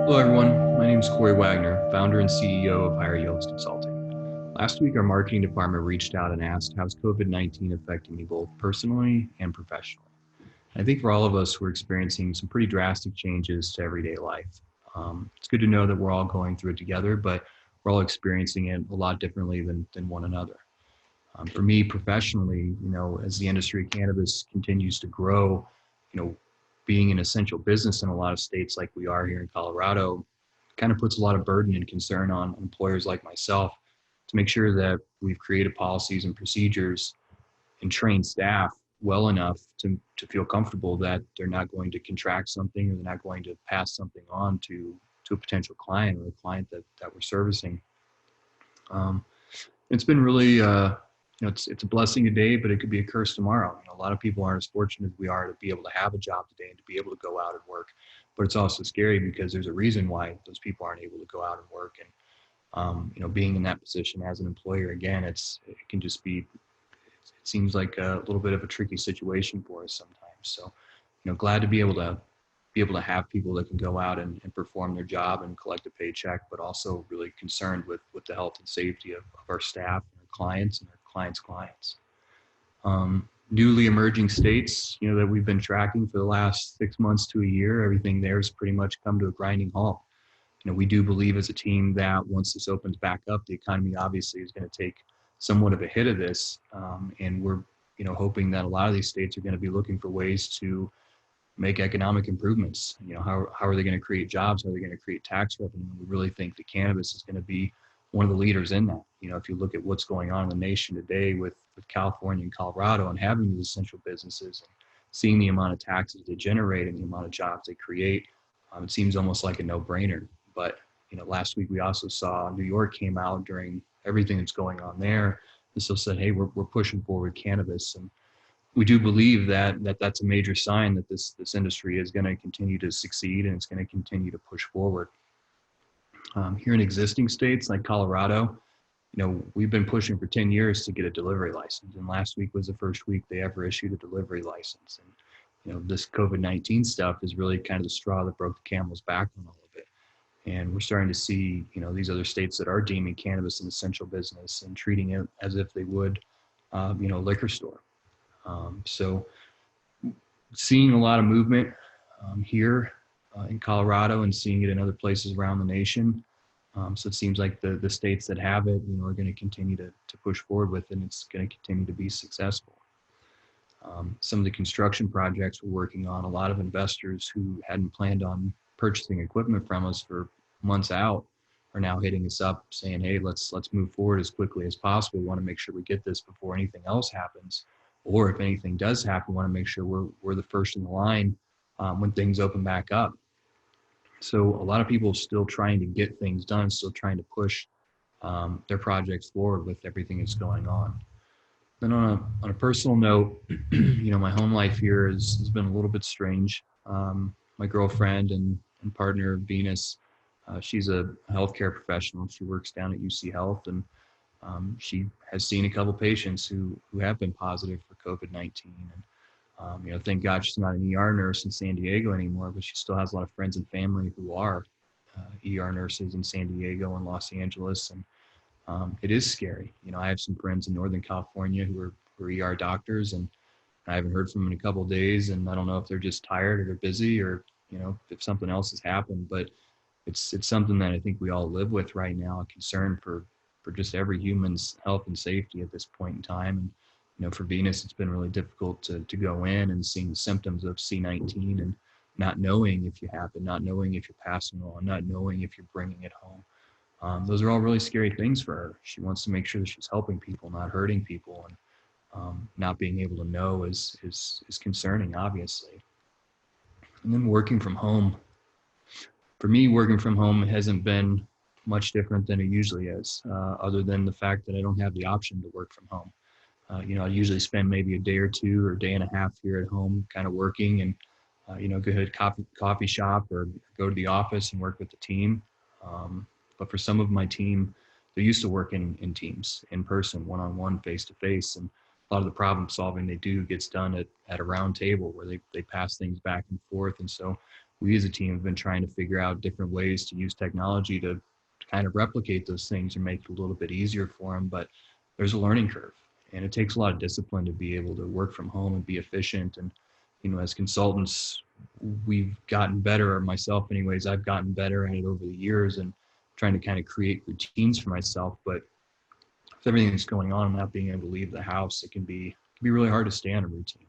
Hello, everyone. My name is Cory Waggoner, founder and CEO of Higher Yields Consulting. Last week, our marketing department reached out and asked, how's COVID-19 affecting me both personally and professionally? I think for all of us, we're experiencing some pretty drastic changes to everyday life. It's good to know that we're all going through it together, but we're all experiencing it a lot differently than one another. For me professionally, as the industry of cannabis continues to grow, you know, being an essential business in a lot of states like we are here in Colorado, kind of puts a lot of burden and concern on employers like myself to make sure that we've created policies and procedures and trained staff well enough to feel comfortable that they're not going to contract something or they're not going to pass something on to a potential client or a client that we're servicing. Um, it's been really, it's a blessing today, but it could be a curse tomorrow. A lot of people aren't as fortunate as we are to be able to have a job today and to be able to go out and work. But it's also scary because there's a reason why those people aren't able to go out and work. And being in that position as an employer, again, it can just be. It seems like a little bit of a tricky situation for us sometimes. So, glad to be able to have people that can go out and perform their job and collect a paycheck, but also really concerned with the health and safety of our staff and our clients and our clients' clients. Newly emerging states, that we've been tracking for the last 6 months to a year, everything there has pretty much come to a grinding halt. We do believe as a team that once this opens back up, the economy obviously is going to take somewhat of a hit of this. And we're, hoping that a lot of these states are going to be looking for ways to make economic improvements. How are they going to create jobs? How are they going to create tax revenue? We really think that cannabis is going to be one of the leaders in that. If you look at what's going on in the nation today with California and Colorado and having these essential businesses and seeing the amount of taxes they generate and the amount of jobs they create, it seems almost like a no-brainer. But last week we also saw New York came out during everything that's going on there and still said, hey, we're pushing forward cannabis. And we do believe that's a major sign that this industry is going to continue to succeed and it's going to continue to push forward. Here in existing states like Colorado, we've been pushing for 10 years to get a delivery license. And last week was the first week they ever issued a delivery license. And, this COVID-19 stuff is really kind of the straw that broke the camel's back on all of it. And we're starting to see, these other states that are deeming cannabis an essential business and treating it as if they would, a liquor store. So seeing a lot of movement here in Colorado and seeing it in other places around the nation. So it seems like the states that have it, are going to continue to push forward with it, and it's going to continue to be successful. Some of the construction projects we're working on, a lot of investors who hadn't planned on purchasing equipment from us for months out are now hitting us up saying, hey, let's move forward as quickly as possible. We want to make sure we get this before anything else happens. Or if anything does happen, we want to make sure we're the first in the line when things open back up. So a lot of people are still trying to get things done, still trying to push their projects forward with everything that's going on. Then on a personal note, my home life here has been a little bit strange. My girlfriend and partner, Venus, she's a healthcare professional. She works down at UC Health, and she has seen a couple patients who have been positive for COVID-19. And, thank God she's not an ER nurse in San Diego anymore, but she still has a lot of friends and family who are ER nurses in San Diego and Los Angeles. And it is scary. I have some friends in Northern California who are ER doctors, and I haven't heard from them in a couple of days. And I don't know if they're just tired or they're busy or, if something else has happened, but it's something that I think we all live with right now, a concern for just every human's health and safety at this point in time. And, for Venus, it's been really difficult to go in and seeing the symptoms of C19 and not knowing if you have it, not knowing if you're passing on, not knowing if you're bringing it home. Those are all really scary things for her. She wants to make sure that she's helping people, not hurting people, and not being able to know is concerning, obviously. And then working from home. For me, working from home hasn't been much different than it usually is, other than the fact that I don't have the option to work from home. I usually spend maybe a day or two or a day and a half here at home kind of working and, go to a coffee shop or go to the office and work with the team. But for some of my team, they're used to working in teams, in person, one-on-one, face-to-face. And a lot of the problem solving they do gets done at a round table where they pass things back and forth. And so we as a team have been trying to figure out different ways to use technology to kind of replicate those things and make it a little bit easier for them. But there's a learning curve, and it takes a lot of discipline to be able to work from home and be efficient. And as consultants, we've gotten better, or myself anyways, I've gotten better at it over the years and trying to kind of create routines for myself. But with everything that's going on and not being able to leave the house, it can be really hard to stay on a routine.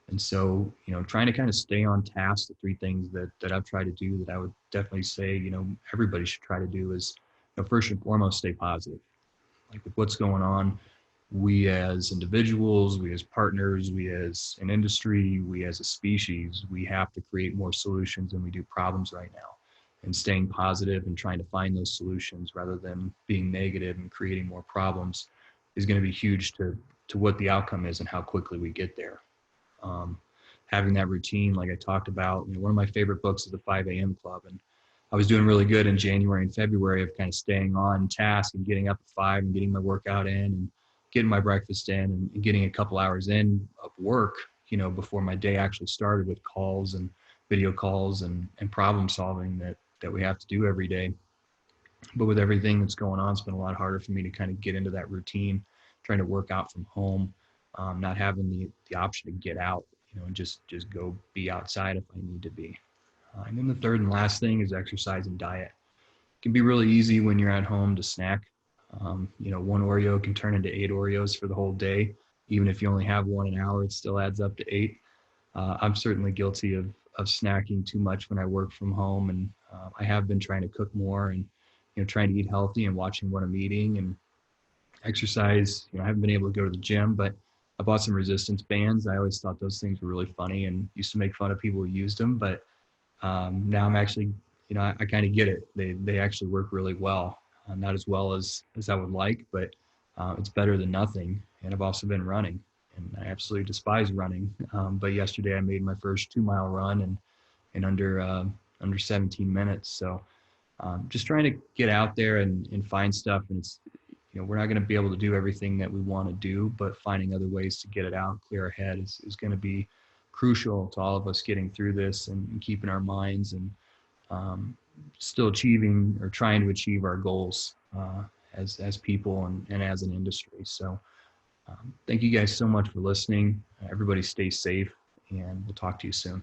And so, trying to kind of stay on task, the three things that I've tried to do that I would definitely say, everybody should try to do is, first and foremost, stay positive. Like with what's going on, we as individuals, we as partners, we as an industry, we as a species, we have to create more solutions than we do problems right now. And staying positive and trying to find those solutions rather than being negative and creating more problems is going to be huge to what the outcome is and how quickly we get there. Having that routine, like I talked about, one of my favorite books is the 5 a.m. Club. And I was doing really good in January and February of kind of staying on task and getting up at 5 and getting my workout in and getting my breakfast in and getting a couple hours in of work, before my day actually started with calls and video calls and problem solving that we have to do every day. But with everything that's going on, it's been a lot harder for me to kind of get into that routine, trying to work out from home, not having the option to get out, and just go be outside if I need to be. And then the third and last thing is exercise and diet. It can be really easy when you're at home to snack. One Oreo can turn into 8 Oreos for the whole day. Even if you only have one an hour, it still adds up to 8. I'm certainly guilty of snacking too much when I work from home, and I have been trying to cook more and trying to eat healthy and watching what I'm eating and exercise. I haven't been able to go to the gym, but I bought some resistance bands. I always thought those things were really funny and used to make fun of people who used them, but now I'm actually, I kind of get it. They actually work really well. Not as well as I would like, but it's better than nothing. And I've also been running, and I absolutely despise running. But yesterday I made my first 2-mile run in under 17 minutes. So just trying to get out there and find stuff. And it's, we're not going to be able to do everything that we want to do, but finding other ways to get it out, clear our head is going to be crucial to all of us getting through this and keeping our minds and still achieving or trying to achieve our goals as people and as an industry. So thank you guys so much for listening. Everybody stay safe, and we'll talk to you soon.